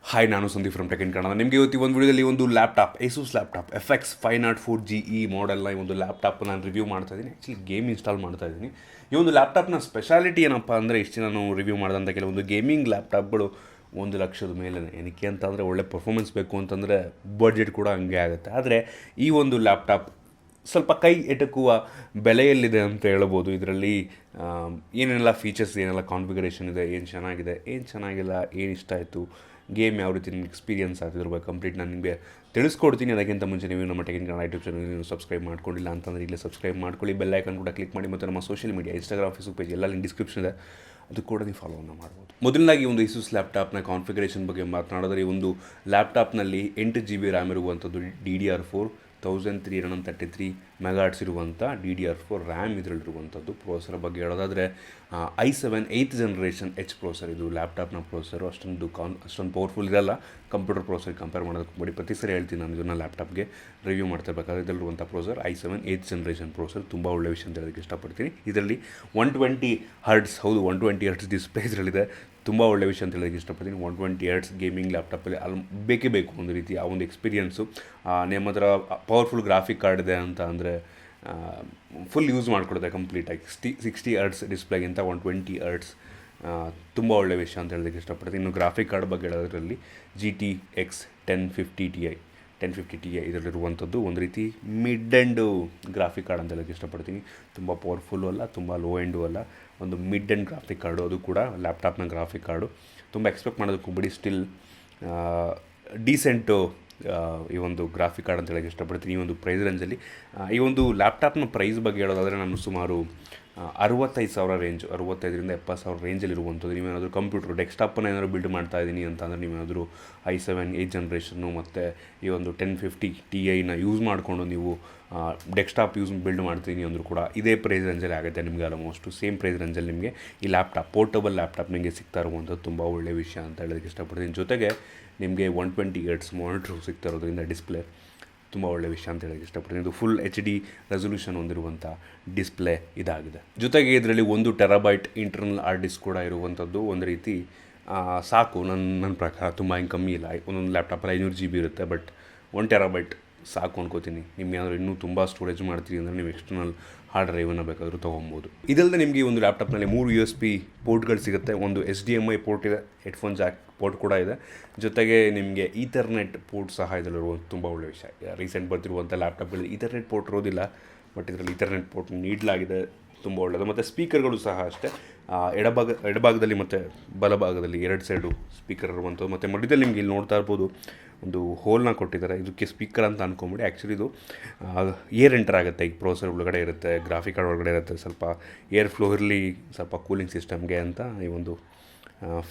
Hi, ನಾನು Sandeep from tech in Kannada. ನಿಮಗೆ ಇವತ್ತು ಒಂದು ವಿಡಿಯೋದಲ್ಲಿ ಒಂದು ಲ್ಯಾಪ್ಟಾಪ್, ಏಸೂಸ್ ಲ್ಯಾಪ್ಟಾಪ್ FX 504 GE ಮಾಡೆಲ್ನ ಈ ಒಂದು ಲ್ಯಾಪ್ಟಾಪ್ ನಾನು ರಿವ್ಯೂ ಮಾಡ್ತಾ ಇದ್ದೀನಿ. ಆ್ಯಕ್ಚುಲಿ ಗೇಮ್ ಇನ್ಸ್ಟಾಲ್ ಮಾಡ್ತಾ ಇದ್ದೀನಿ. ಈ ಒಂದು ಲ್ಯಾಪ್ಟಾಪ್ನ ಸ್ಪೆಷಾಲಿಟಿ ಏನಪ್ಪ ಅಂದರೆ, ಇಷ್ಟು ನಾನು ರಿವ್ಯೂ ಮಾಡಿದಂಥ ಕೆಲವೊಂದು ಗೇಮಿಂಗ್ ಲ್ಯಾಪ್ಟಾಪ್ಗಳು 1,00,000 ಮೇಲೆ. ಏನಕ್ಕೆ ಅಂತಂದರೆ, ಒಳ್ಳೆ ಪರ್ಫಾರ್ಮೆನ್ಸ್ ಬೇಕು ಅಂತಂದರೆ ಬಡ್ಜೆಟ್ ಕೂಡ ಹಂಗೆ ಆಗುತ್ತೆ. ಆದರೆ ಈ ಒಂದು ಲ್ಯಾಪ್ಟಾಪ್ ಸ್ವಲ್ಪ ಕೈ ಎಟಕುವ ಬೆಲೆಯಲ್ಲಿದೆ ಅಂತ ಹೇಳ್ಬೋದು. ಇದರಲ್ಲಿ ಏನೆಲ್ಲ ಫೀಚರ್ಸ್, ಏನೆಲ್ಲ ಕಾನ್ಫಿಗರೇಷನ್ ಇದೆ, ಏನು ಚೆನ್ನಾಗಿದೆ, ಏನು ಚೆನ್ನಾಗಿಲ್ಲ, ಏನು ಇಷ್ಟ ಆಯಿತು, ಗೇಮ್ ಯಾವ ರೀತಿ ನಿಮ್ಗೆ ಎಕ್ಸ್ಪೀರಿಯನ್ಸ್ ಆಗ್ತಿದ್ರ ಕಂಪ್ಲೀಟ್ ನಾನು ನಿಮಗೆ ತಿಳಿಸ್ಕೊಡ್ತೀನಿ. ಅದಕ್ಕಿಂತ ಮುಂಚೆ ನೀವು ನಮ್ಮ tech in Kannada YouTube channel ನೀವು ಸಬ್ಸ್ಕ್ರೈಬ್ ಮಾಡ್ಕೊಂಡಿಲ್ಲ ಅಂತಂದರೆ ಇಲ್ಲೇ ಸಬ್ಸ್ಕ್ರೈಬ್ ಮಾಡ್ಕೊಳ್ಳಿ. ಬೆಲ್ ಐಕನ್ ಕೂಡ ಕ್ಲಿಕ್ ಮಾಡಿ. ಮತ್ತು ನಮ್ಮ social media, Instagram, Facebook page ಎಲ್ಲ ಲಿಂಕ್ ಡಿಸ್ಕ್ರಿಪ್ಷನ್ ಇದೆ, ಅದು ಕೂಡ ನೀವು ಫಾಲೋವನ್ನು ಮಾಡ್ಬೋದು. ಮೊದಲನಾಗಿ ಒಂದು ಏಸೂಸ್ ಲ್ಯಾಪ್ಟಾಪ್ನ ಕಾನ್ಫಿಗರೇಷನ್ ಬಗ್ಗೆ ಮಾತನಾಡಿದ್ರೆ, ಈ ಒಂದು ಲ್ಯಾಪ್ಟಾಪ್ನಲ್ಲಿ 8 GB ರ್ಯಾಮ್ ಇರುವಂಥದ್ದು, DDR4 1333 ಮೆಗಾಟ್ಸ್ ಇರುವಂಥ DDR4 ರ್ಯಾಮ್ ಇದರಲ್ಲಿರುವಂಥದ್ದು. ಪ್ರೋಸೆಸರ್ ಬಗ್ಗೆ ಹೇಳೋದಾದರೆ i7 8th ಜನರೇಷನ್ ಪ್ರೊಸೆಸರ್. ಇದು ಲ್ಯಾಪ್ಟಾಪ್ನ ಪ್ರೋಸೆಸರು ಅಷ್ಟೊಂದು ಪವರ್ಫುಲ್ ಇರಲ್ಲ ಕಂಪ್ಯೂಟರ್ ಪ್ರೋಸೆಸರ್ ಕಂಪೇರ್ ಮಾಡೋದಕ್ಕೆ. ಬಡಿ ಪ್ರತಿ ಸರಿ ಹೇಳ್ತೀನಿ ನಾನು ಇದನ್ನು ಲ್ಯಾಪ್ಟಾಪ್ಗೆ ರಿವ್ಯೂ ಮಾಡ್ತಿರ್ಬೇಕಾದ್ರೆ. ಇದರಲ್ಲಿರುವಂಥ processor i7 8th generation processor. ತುಂಬ ಒಳ್ಳೆ ವಿಷಯ ಅಂತ ಹೇಳೋದಕ್ಕೆ ಇಷ್ಟಪಡ್ತೀನಿ. ಇದರಲ್ಲಿ 120 ಹರ್ಟ್ಸ್, ಹೌದು 120 ಹರ್ಟ್ಸ್ ಡಿಸ್ಪ್ಲೇ ಇದರಲ್ಲಿದೆ. ತುಂಬ ಒಳ್ಳೆ ವಿಷಯ ಅಂತ ಹೇಳೋದಕ್ಕೆ ಇಷ್ಟಪಡ್ತೀನಿ. 120 ಹರ್ಟ್ಸ್ ಗೇಮಿಂಗ್ ಲ್ಯಾಪ್ಟಾಪಲ್ಲಿ ಬೇಕೇ ಬೇಕು ಒಂದು ರೀತಿ ಆ ಒಂದು ಎಕ್ಸ್ಪೀರಿಯನ್ಸು. ನಿಮ್ಮ ಹತ್ರ ಪವರ್ಫುಲ್ ಗ್ರಾಫಿಕ್ ಕಾರ್ಡ್ ಇದೆ ಅಂತ ಅಂದರೆ ಫುಲ್ ಯೂಸ್ ಮಾಡ್ಕೊಡುತ್ತೆ ಕಂಪ್ಲೀಟಾಗಿ. 60 ಹರ್ಟ್ಸ್ ಡಿಸ್ಪ್ಲೇಗಿಂತ 120 ಹರ್ಟ್ಸ್ ತುಂಬ ಒಳ್ಳೆ ವಿಷಯ ಅಂತ ಹೇಳೋದಕ್ಕೆ ಇಷ್ಟಪಡ್ತೀನಿ. ಇನ್ನು ಗ್ರಾಫಿಕ್ ಕಾರ್ಡ್ ಬಗ್ಗೆ ಹೇಳೋದ್ರಲ್ಲಿ GTX 1050 Ti ಇದರಲ್ಲಿರುವಂಥದ್ದು ಒಂದು ರೀತಿ ಮಿಡ್ ಎಂಡು ಗ್ರಾಫಿಕ್ ಕಾರ್ಡ್ ಅಂತ ಹೇಳೋಕ್ಕೆ ಇಷ್ಟಪಡ್ತೀನಿ. ತುಂಬ ಪವರ್ಫುಲ್ಲು ಅಲ್ಲ, ತುಂಬ ಲೋ ಎಂಡು ಅಲ್ಲ, ಒಂದು ಮಿಡ್ ಎಂಡ್ ಗ್ರಾಫಿಕ್ ಕಾರ್ಡು. ಅದು ಕೂಡ ಲ್ಯಾಪ್ಟಾಪ್ನ ಗ್ರಾಫಿಕ್ ಕಾರ್ಡು. ತುಂಬ ಎಕ್ಸ್ಪೆಕ್ಟ್ ಮಾಡೋದಕ್ಕೂ ಬಿಡಿ, ಸ್ಟಿಲ್ ಡೀಸೆಂಟು ಈ ಒಂದು ಗ್ರಾಫಿಕ್ ಕಾರ್ಡ್ ಅಂತ ಹೇಳೋಕ್ಕೆ ಇಷ್ಟಪಡ್ತೀನಿ ಈ ಒಂದು ಪ್ರೈಸ್ ರೇಂಜಲ್ಲಿ. ಈ ಒಂದು ಲ್ಯಾಪ್ಟಾಪ್ನ ಪ್ರೈಸ್ ಬಗ್ಗೆ ಹೇಳೋದಾದರೆ, ನಾನು ಸುಮಾರು 65,000 ರೇಂಜ್, 65,000 ರಿಂದ 70,000 ರೇಂಜಲ್ಲಿರುವಂಥದ್ದು. ನೀವೇನಾದರೂ ಕಂಪ್ಯೂಟರ್ ಡೆಸ್ಕ್ಟಾಪನ್ನು ಏನಾದರೂ ಬಿಲ್ಡ್ ಮಾಡ್ತಾ ಇದ್ದೀನಿ ಅಂತಂದರೆ, ನೀವೇನಾದರೂ i7 8th ಜನರೇಷನ್ನು ಮತ್ತು ಈ ಒಂದು 1050 Tiನ ಯೂಸ್ ಮಾಡಿಕೊಂಡು ನೀವು ಡೆಸ್ಕ್ಟಾಪ್ ಬಿಲ್ಡ್ ಮಾಡ್ತೀನಿ ಅಂದರೂ ಕೂಡ ಇದೇ ಪ್ರೈಸ್ ರೇಂಜಲ್ಲಿ ಆಗುತ್ತೆ ನಿಮಗೆ. ಆಲ್ಮೋಸ್ಟು ಸೇಮ್ ಪ್ರೈಸ್ ರೇಂಜಲ್ಲಿ ನಿಮಗೆ ಈ ಲ್ಯಾಪ್ಟಾಪ್, ಪೋರ್ಟಬಲ್ ಲ್ಯಾಪ್ಟಾಪ್ ನಿಮಗೆ ಸಿಗ್ತಾ ಇರುವಂಥದ್ದು ತುಂಬ ಒಳ್ಳೆಯ ವಿಷಯ ಅಂತ ಹೇಳೋದಕ್ಕೆ ಇಷ್ಟಪಡ್ತೀನಿ. ಜೊತೆಗೆ ನಿಮಗೆ 120 ಹರ್ಟ್ಸ್ ಮಾನಿಟ್ರು ಸಿಗ್ತಾ ಇರೋದ್ರಿಂದ ಡಿಸ್ಪ್ಲೇ ತುಂಬ ಒಳ್ಳೆಯ ವಿಷಯ ಅಂತ ಹೇಳೋಕ್ಕೆ ಇಷ್ಟಪಡ್ತೀನಿ. ಇದು ಫುಲ್ HD ರೆಸೊಲ್ಯೂಷನ್ ಹೊಂದಿರುವಂಥ ಡಿಸ್ಪ್ಲೇ ಇದಾಗಿದೆ. ಜೊತೆಗೆ ಇದರಲ್ಲಿ 1 ಟೆರಾಬೈಟ್ ಇಂಟರ್ನಲ್ ಹಾರ್ಡ್ ಡಿಸ್ಕ್ ಕೂಡ ಇರುವಂಥದ್ದು. ಒಂದು ರೀತಿ ಸಾಕು ನನ್ನ ಪ್ರಕಾರ. ತುಂಬ ಹಿಂಗೆ ಕಮ್ಮಿ ಇಲ್ಲ. ಒಂದೊಂದು ಲ್ಯಾಪ್ಟಾಪಲ್ಲಿ 500 GB ಇರುತ್ತೆ, ಬಟ್ 1 ಟೆರಾಬೈಟ್ ಸಾಕು ಅನ್ಕೋತೀನಿ. ನಿಮ್ಗೆ ಏನಾದರೂ ಇನ್ನೂ ತುಂಬ ಸ್ಟೋರೇಜ್ ಮಾಡ್ತೀವಿ ಅಂದರೆ ನೀವು ಎಕ್ಸ್ಟರ್ನಲ್ ಹಾರ್ಡ್ ಡ್ರೈವನ್ನು ಬೇಕಾದರೂ ತೊಗೊಬೋದು. ಇದಲ್ಲದೆ ನಿಮಗೆ ಈ ಒಂದು ಲ್ಯಾಪ್ಟಾಪ್ನಲ್ಲಿ 3 USB ಪೋರ್ಟ್ಗಳು ಸಿಗುತ್ತೆ. ಒಂದು HDMI ಪೋರ್ಟ್ ಇದೆ, ಹೆಡ್ಫೋನ್ ಜಾಕ್ ಪೋರ್ಟ್ ಕೂಡ ಇದೆ. ಜೊತೆಗೆ ನಿಮಗೆ ಈಥರ್ನೆಟ್ ಪೋರ್ಟ್ ಸಹ ಇದರಲ್ಲಿರುವಂಥ ತುಂಬ ಒಳ್ಳೆಯ ವಿಷಯ. ರೀಸೆಂಟ್ ಬರ್ತಿರುವಂಥ ಲ್ಯಾಪ್ಟಾಪ್ಗಳಲ್ಲಿ ಈಥರ್ನೆಟ್ ಪೋರ್ಟ್ ಇರೋದಿಲ್ಲ, ಬಟ್ ಇದರಲ್ಲಿ ಈಥರ್ನೆಟ್ ಪೋರ್ಟ್ ನೀಡಲಾಗಿದೆ, ತುಂಬ ಒಳ್ಳೆಯದು. ಮತ್ತು ಸ್ಪೀಕರ್ಗಳು ಸಹ ಅಷ್ಟೇ, ಎಡಭಾಗದಲ್ಲಿ ಮತ್ತು ಬಲಭಾಗದಲ್ಲಿ 2 ಸೈಡು ಸ್ಪೀಕರ್ ಇರುವಂಥದ್ದು. ಮತ್ತು ಮಧ್ಯದಲ್ಲಿ ನಿಮಗೆ ಇಲ್ಲಿ ನೋಡ್ತಾ ಇರ್ಬೋದು ಒಂದು ಹೋಲ್ನ ಕೊಟ್ಟಿದ್ದಾರೆ. ಇದಕ್ಕೆ ಸ್ಪೀಕರ್ ಅಂತ ಅಂದ್ಕೊಂಬಿಡಿ. ಆ್ಯಕ್ಚುಲಿ ಇದು ಏರ್ ಎಂಟರ್ ಆಗುತ್ತೆ. ಈ ಪ್ರೋಸೆಸರ್ ಒಳಗಡೆ ಇರುತ್ತೆ, ಗ್ರಾಫಿಕ್ ಕಾರ್ಡ್ ಒಳಗಡೆ ಇರುತ್ತೆ. ಸ್ವಲ್ಪ ಏರ್ ಫ್ಲೋ ಇರಲಿ, ಸ್ವಲ್ಪ ಕೂಲಿಂಗ್ ಸಿಸ್ಟಮ್ಗೆ ಅಂತ ಈ ಒಂದು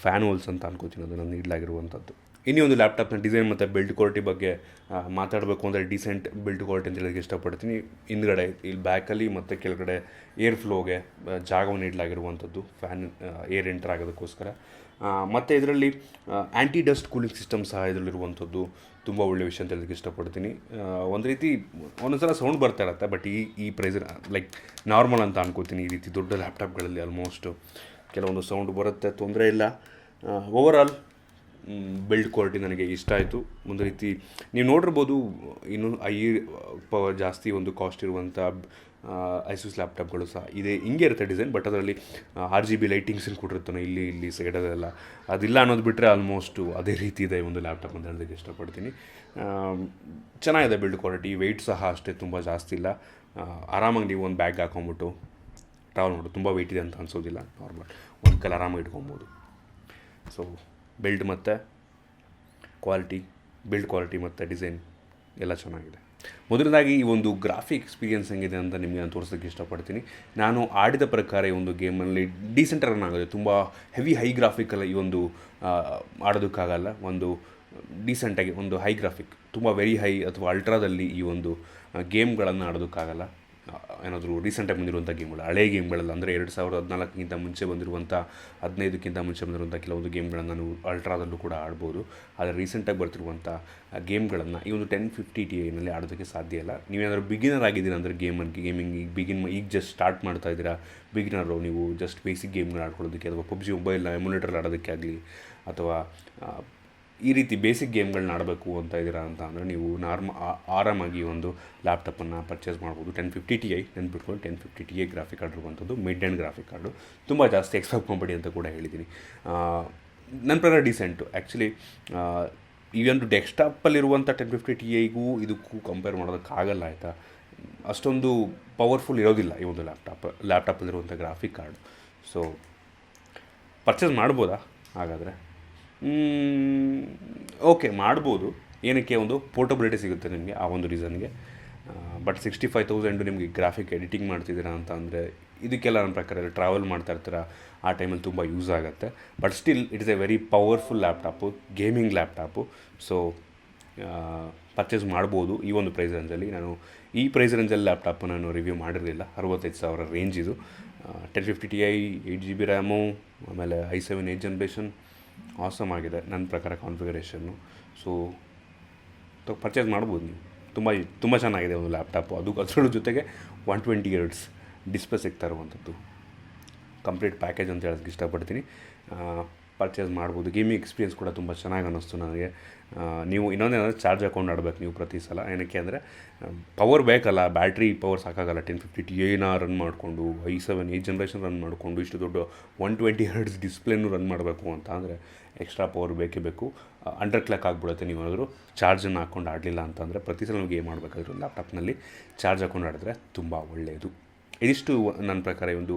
ಫ್ಯಾನ್ ಹೋಲ್ಸ್ ಅಂತ ಅನ್ಕೋತೀನಿ, ಅದನ್ನು ನೀಡಲಾಗಿರುವಂಥದ್ದು. ಇನ್ನೂ ಒಂದು ಲ್ಯಾಪ್ಟಾಪ್ನ ಡಿಸೈನ್ ಮತ್ತು ಬಿಲ್ಡ್ ಕ್ವಾಲಿಟಿ ಬಗ್ಗೆ ಮಾತಾಡಬೇಕು ಅಂದರೆ, ಡೀಸೆಂಟ್ ಬಿಲ್ಡ್ ಕ್ವಾಲಿಟಿ ಅಂತ ಹೇಳೋಕ್ಕೆ ಇಷ್ಟಪಡ್ತೀನಿ. ಹಿಂದ್ಗಡೆ ಇಲ್ಲಿ ಬ್ಯಾಕಲ್ಲಿ ಮತ್ತು ಕೆಳಗಡೆ ಏರ್ ಫ್ಲೋಗೆ ಜಾಗವನ್ನು ನೀಡಲಾಗಿರುವಂಥದ್ದು, ಫ್ಯಾನ್ ಏರ್ ಎಂಟರ್ ಆಗೋದಕ್ಕೋಸ್ಕರ. ಮತ್ತು ಇದರಲ್ಲಿ ಆ್ಯಂಟಿ ಡಸ್ಟ್ ಕೂಲಿಂಗ್ ಸಿಸ್ಟಮ್ ಸಹ ಇದರಲ್ಲಿರುವಂಥದ್ದು ತುಂಬ ಒಳ್ಳೆಯ ವಿಷಯ ಅಂತ ಹೇಳೋಕ್ಕೆ ಇಷ್ಟಪಡ್ತೀನಿ. ಒಂದು ರೀತಿ ಒಂದೊಂದ್ಸಲ ಸೌಂಡ್ ಬರ್ತಾ ಇರುತ್ತೆ, ಬಟ್ ಈ ಪ್ರೈಸ್ ಲೈಕ್ ನಾರ್ಮಲ್ ಅಂತ ಅನ್ಕೋತೀನಿ. ಈ ರೀತಿ ದೊಡ್ಡ ಲ್ಯಾಪ್ಟಾಪ್ಗಳಲ್ಲಿ ಆಲ್ಮೋಸ್ಟ್ ಕೆಲವೊಂದು ಸೌಂಡ್ ಬರುತ್ತೆ, ತೊಂದರೆ ಇಲ್ಲ. ಓವರಾಲ್ ಬಿಲ್ಡ್ ಕ್ವಾಲಿಟಿ ನನಗೆ ಇಷ್ಟ ಆಯಿತು. ಒಂದು ರೀತಿ ನೀವು ನೋಡಿರ್ಬೋದು, ಇನ್ನೂ ಜಾಸ್ತಿ ಒಂದು ಕಾಸ್ಟ್ ಇರುವಂಥ ಐಸೂಸ್ ಲ್ಯಾಪ್ಟಾಪ್ಗಳು ಸಹ ಇದೆ. ಹಿಂಗೆ ಇರುತ್ತೆ ಡಿಸೈನ್, ಬಟ್ ಅದರಲ್ಲಿ RGB ಲೈಟಿಂಗ್ಸನ್ನು ಕೊಟ್ಟಿರ್ತಾನೆ ಇಲ್ಲಿ ಸೈಡಲ್ಲೆಲ್ಲ. ಅದಿಲ್ಲ ಅನ್ನೋದು ಬಿಟ್ಟರೆ ಆಲ್ಮೋಸ್ಟು ಅದೇ ರೀತಿ ಇದೆ ಈ ಒಂದು ಲ್ಯಾಪ್ಟಾಪ್ ಅಂತ ಹೇಳೋದಕ್ಕೆ ಇಷ್ಟಪಡ್ತೀನಿ. ಚೆನ್ನಾಗಿದೆ ಬಿಲ್ಡ್ ಕ್ವಾಲಿಟಿ. ವೆಯ್ಟ್ ಸಹ ಅಷ್ಟೇ ತುಂಬ ಜಾಸ್ತಿ ಇಲ್ಲ. ಆರಾಮಾಗಿ ನೀವು ಒಂದು ಬ್ಯಾಗ್ ಹಾಕೊಂಬಿಟ್ಟು ಟ್ರಾವೆಲ್ ಮಾಡೋದು, ತುಂಬ ವೆಯ್ಟ್ ಇದೆ ಅಂತ ಅನಿಸೋದಿಲ್ಲ. ನಾರ್ಮಲ್ ಒಂದು ಕೈಲಿ ಆರಾಮಾಗಿ ಇಟ್ಕೊಬೋದು. ಸೊ ಬಿಲ್ಡ್ ಮತ್ತು ಬಿಲ್ಡ್ ಕ್ವಾಲಿಟಿ ಮತ್ತು ಡಿಸೈನ್ ಎಲ್ಲ ಚೆನ್ನಾಗಿದೆ. ಮೊದಲನೇದಾಗಿ ಈ ಒಂದು ಗ್ರಾಫಿಕ್ ಎಕ್ಸ್ಪೀರಿಯನ್ಸ್ ಹೆಂಗಿದೆ ಅಂತ ನಿಮಗೆ ನಾನು ತೋರಿಸೋಕ್ಕೆ ಇಷ್ಟಪಡ್ತೀನಿ. ನಾನು ಆಡಿದ ಪ್ರಕಾರ ಈ ಒಂದು ಗೇಮಲ್ಲಿ ಡೀಸೆಂಟ್ ರನ್ ಆಗೋದು. ತುಂಬ ಹೈ ಗ್ರಾಫಿಕಲ್ಲ ಈ ಒಂದು ಆಡೋದಕ್ಕಾಗಲ್ಲ. ಒಂದು ಡೀಸೆಂಟಾಗಿ ಒಂದು ಹೈ ಗ್ರಾಫಿಕ್, ತುಂಬ ವೆರಿ ಹೈ ಅಥವಾ ಅಲ್ಟ್ರಾದಲ್ಲಿ ಈ ಒಂದು ಗೇಮ್ಗಳನ್ನು ಆಡೋದಕ್ಕಾಗಲ್ಲ. ಏನಾದರೂ ರೀಸೆಂಟಾಗಿ ಬಂದಿರುವಂಥ ಗೇಮ್ಗಳು, ಹಳೆ ಗೇಮ್ಗಳಲ್ಲ, ಅಂದರೆ 2014ಕ್ಕಿಂತ ಮುಂಚೆ ಬಂದಿರುವಂಥ 15ಕ್ಕಿಂತ ಮುಂಚೆ ಬಂದಿರುವಂಥ ಕೆಲವೊಂದು ಗೇಮ್ಗಳನ್ನು ನಾನು ಅಲ್ಟ್ರಾದಲ್ಲೂ ಕೂಡ ಆಡ್ಬೋದು. ಆದರೆ ರೀಸೆಂಟಾಗಿ ಬರ್ತಿರುವಂಥ ಗೇಮ್ಗಳನ್ನು ಈ ಒಂದು 1050 Tiನಲ್ಲಿ ಆಡೋದಕ್ಕೆ ಸಾಧ್ಯ ಇಲ್ಲ. ನೀವೇನಾದರೂ ಬಿಗಿನರ್ ಆಗಿದ್ದೀರಾ ಅಂದರೆ ಗೇಮಿಂಗ್ ಈಗ ಜಸ್ಟ್ ಸ್ಟಾರ್ಟ್ ಮಾಡ್ತಾ ಇದ್ದೀರಾ, ಬಿಗಿನರು, ನೀವು ಜಸ್ಟ್ ಬೇಸಿಕ್ ಗೇಮ್ಗಳು ಆಡ್ಕೊಳ್ಳೋದಕ್ಕೆ ಅಥವಾ PUBG ಮೊಬೈಲ್ನ ಎಮ್ಯುಲೇಟರ್ ಆಡೋದಕ್ಕೆ ಆಗಲಿ, ಅಥವಾ ಈ ರೀತಿ ಬೇಸಿಕ್ ಗೇಮ್ಗಳನ್ನ ಆಡಬೇಕು ಅಂತ ಇದ್ದೀರಾ ಅಂತ ಅಂದರೆ ನೀವು ಆರಾಮಾಗಿ ಒಂದು ಲ್ಯಾಪ್ಟಾಪನ್ನು ಪರ್ಚೇಸ್ ಮಾಡ್ಬೋದು. 1050 Ti ನೆನ್ಪಿಟ್ಕೊಂಡು 1050 Ti ಗ್ರಾಫಿಕ್ ಕಾರ್ಡ್ ಇರುವಂಥದ್ದು, ಮಿಡ್ ಆ್ಯಂಡ್ ಗ್ರಾಫಿಕ್ ಕಾರ್ಡು. ತುಂಬ ಜಾಸ್ತಿ ಎಕ್ಸ್ಪೆಕ್ಟ್ ಮಾಡಬೇಡಿ ಅಂತ ಕೂಡ ಹೇಳಿದ್ದೀನಿ. ನನ್ನ ಪ್ರಕಾರ ಡೀಸೆಂಟು ಆ್ಯಕ್ಚುಲಿ. ಈ ಒಂದು ಡೆಸ್ಕ್ಟಾಪಲ್ಲಿರುವಂಥ 1050 Tiಗೂ ಇದಕ್ಕೂ ಕಂಪೇರ್ ಮಾಡೋದಕ್ಕಾಗಲ್ಲ, ಆಯಿತಾ. ಅಷ್ಟೊಂದು ಪವರ್ಫುಲ್ ಇರೋದಿಲ್ಲ ಈ ಒಂದು ಲ್ಯಾಪ್ಟಾಪಲ್ಲಿರುವಂಥ ಗ್ರಾಫಿಕ್ ಕಾರ್ಡು. ಸೊ ಪರ್ಚೇಸ್ ಮಾಡ್ಬೋದಾ ಹಾಗಾದರೆ? ಓಕೆ, ಮಾಡ್ಬೋದು. ಏನಕ್ಕೆ, ಒಂದು ಪೋರ್ಟಬಿಲಿಟಿ ಸಿಗುತ್ತೆ ನಿಮಗೆ ಆ ಒಂದು ರೀಸನ್ಗೆ. ಬಟ್ 65,000 ನಿಮಗೆ ಗ್ರಾಫಿಕ್ ಎಡಿಟಿಂಗ್ ಮಾಡ್ತಿದ್ದೀರಾ ಅಂತ ಅಂದರೆ ಇದಕ್ಕೆಲ್ಲ ನನ್ನ ಪ್ರಕಾರ ಟ್ರಾವೆಲ್ ಮಾಡ್ತಾ ಇರ್ತೀರ, ಆ ಟೈಮಲ್ಲಿ ತುಂಬ ಯೂಸ್ ಆಗುತ್ತೆ. But still it is A very powerful laptop, gaming laptop. So purchase ಮಾಡ್ಬೋದು ಈ ಒಂದು ಪ್ರೈಸ್ ರೇಂಜಲ್ಲಿ. ನಾನು ಈ ಪ್ರೈಸ್ ರೇಂಜಲ್ಲಿ ಲ್ಯಾಪ್ಟಾಪು ನಾನು ರಿವ್ಯೂ ಮಾಡಿರಲಿಲ್ಲ. 65,000 ರೇಂಜ್ ಇದು. 1050 Ti 8GB ರ್ಯಾಮು, ಆಮೇಲೆ i7 8th ಜನರೇಷನ್ ಆಸಮ್ ಆಗಿದೆ ನನ್ನ ಪ್ರಕಾರ ಕಾನ್ಫಿಗರೇಷನ್ನು. ಸೊ ಪರ್ಚೇಸ್ ಮಾಡ್ಬೋದು ನೀವು. ತುಂಬ ಚೆನ್ನಾಗಿದೆ ಒಂದು ಲ್ಯಾಪ್ಟಾಪು. ಅದರ ಜೊತೆಗೆ 120 Hz ಡಿಸ್ಪ್ಲೇ ಸಿಗ್ತಾ ಇರುವಂಥದ್ದು. ಕಂಪ್ಲೀಟ್ ಪ್ಯಾಕೇಜ್ ಅಂತ ಹೇಳೋದಕ್ಕೆ ಇಷ್ಟಪಡ್ತೀನಿ. ಪರ್ಚೇಸ್ ಮಾಡ್ಬೋದು. ಗೇಮಿಂಗ್ ಎಕ್ಸ್ಪೀರಿಯನ್ಸ್ ಕೂಡ ತುಂಬ ಚೆನ್ನಾಗಿ ಅನ್ನಿಸ್ತು ನನಗೆ. ನೀವು ಇನ್ನೊಂದೇನಂದರೆ ಚಾರ್ಜ್ ಹಾಕ್ಕೊಂಡು ಆಡಬೇಕು ನೀವು ಪ್ರತಿ ಸಲ. ಏನಕ್ಕೆ ಅಂದರೆ ಪವರ್ ಬೇಕಲ್ಲ, ಬ್ಯಾಟ್ರಿ ಪವರ್ ಸಾಕಾಗಲ್ಲ. 1050 Tiನ ರನ್ ಮಾಡಿಕೊಂಡು i7 8th ಜನರೇಷನ್ ರನ್ ಮಾಡಿಕೊಂಡು ಇಷ್ಟು ದೊಡ್ಡ 120 Hz ಡಿಸ್ಪ್ಲೇನೂ ರನ್ ಮಾಡಬೇಕು ಅಂತ ಅಂದರೆ ಎಕ್ಸ್ಟ್ರಾ ಪವರ್ ಬೇಕೇ ಬೇಕು. ಅಂಡರ್ ಕ್ಲಾಕ್ ಆಗಿಬಿಡುತ್ತೆ ನೀವೇನಾದರೂ ಚಾರ್ಜನ್ನು ಹಾಕ್ಕೊಂಡು ಆಡಲಿಲ್ಲ ಅಂತಂದರೆ. ಪ್ರತಿ ಸಲ ನಾವು ಗೇಮ್ ಮಾಡಬೇಕಾದ್ರೂ ಲ್ಯಾಪ್ಟಾಪ್ನಲ್ಲಿ ಚಾರ್ಜ್ ಹಾಕ್ಕೊಂಡು ಆಡಿದ್ರೆ ತುಂಬ ಒಳ್ಳೆಯದು. ಇದಿಷ್ಟು ನನ್ನ ಪ್ರಕಾರ ಈ ಒಂದು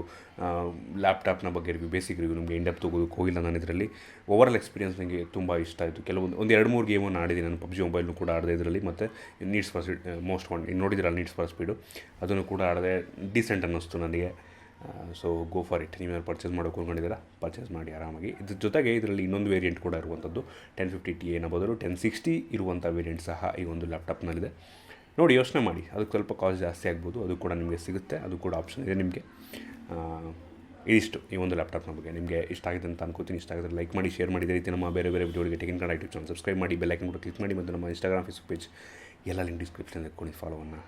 ಲ್ಯಾಪ್ಟಾಪ್ನ ಬಗ್ಗೆ ಬೇಸಿಕ್ ರಿವ್ಯೂ. ನಿಮಗೆ ಇಂಡೆಪ್ ತೊಗೋದಕ್ಕೆ ಹೋಗಿಲ್ಲ ನಾನು ಇದರಲ್ಲಿ. ಓವರಾಲ್ ಎಕ್ಸ್ಪೀರಿಯನ್ಸ್ ನನಗೆ ತುಂಬ ಇಷ್ಟ ಆಯಿತು. ಒಂದು 2-3 ಗೇಮನ್ನು ಆಡಿದ್ದೀನಿ ನಾನು. PUBG ಮೊಬೈಲ್ನು ಕೂಡ ಆಡಿದೆ ಇದರಲ್ಲಿ. ಮತ್ತು needs for speed most wanted ನೋಡಿದ್ರಲ್ಲ, ನೀಡ್ಸ್ ಫಾರ್ ಸ್ಪೀಡು ಅದನ್ನು ಕೂಡ ಆಡಿದೆ. ಡೀಸೆಂಟ್ ಅನ್ನಿಸ್ತು ನನಗೆ. So go for it. ನೀವೇನು ಪರ್ಚೇಸ್ ಮಾಡೋಕೆ ಹೋಗ್ಕೊಂಡಿದ್ದೀರಾ, ಪರ್ಚೇಸ್ ಮಾಡಿ ಆರಾಮಾಗಿ. ಇದ್ರ ಜೊತೆಗೆ ಇದರಲ್ಲಿ ಇನ್ನೊಂದು ವೇರಿಯಂಟ್ ಕೂಡ ಇರುವಂಥದ್ದು, 1050 Tiನ ಬದಲು 1060 ಇರುವಂಥ ವೇರಿಯಂಟ್ ಸಹ ಈ ಒಂದು ಲ್ಯಾಪ್ಟಾಪ್ನಲ್ಲಿದೆ. ನೋಡಿ, ಯೋಚನೆ ಮಾಡಿ. ಅದಕ್ಕೆ ಸ್ವಲ್ಪ ಕಾಸ್ಟ್ ಜಾಸ್ತಿ ಆಗ್ಬೋದು, ಅದು ಕೂಡ ನಿಮಗೆ ಸಿಗುತ್ತೆ. ಅದು ಕೂಡ ಆಪ್ಷನ್ ಇದೆ ನಿಮಗೆ. ಇದಿಷ್ಟು ಈ ಒಂದು ಲ್ಯಾಪ್ಟಾಪ್ನ ಬಗ್ಗೆ. ನಿಮಗೆ ಇಷ್ಟ ಆಗಿದೆ ಅಂತ ಅನ್ಕೋತೀನಿ. ಇಷ್ಟ ಆಗಿದ್ರೆ ಲೈಕ್ ಮಾಡಿ, ಶೇರ್ ಮಾಡಿ. ಇದೇ ರೀತಿ ನಮ್ಮ ಬೇರೆ ವಿಡಿಯೋಗಳಿಗೆ tech in Kannada YouTube channel subscribe ಮಾಡಿ, ಬೆಲ್ ಐಕನ್ ಕೂಡ ಕ್ಲಿಕ್ ಮಾಡಿ. ಮತ್ತು ನಮ್ಮ ಇನ್ಸ್ಟಾಗ್ರಾಮ್, ಫೇಸ್ಬುಕ್ ಪೇಜ್ ಎಲ್ಲ ಲಿಂಕ್ ಡಿಸ್ಕ್ರಿಪ್ಷನ್ ಇಟ್ಕೊಂಡು ಫಾಲೋವನ್ನು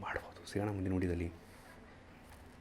ಮಾಡ್ಬೋದು. ಸಿಗೋಣ ಮುಂದಿನ ವಿಡಿಯೋದಲ್ಲಿ.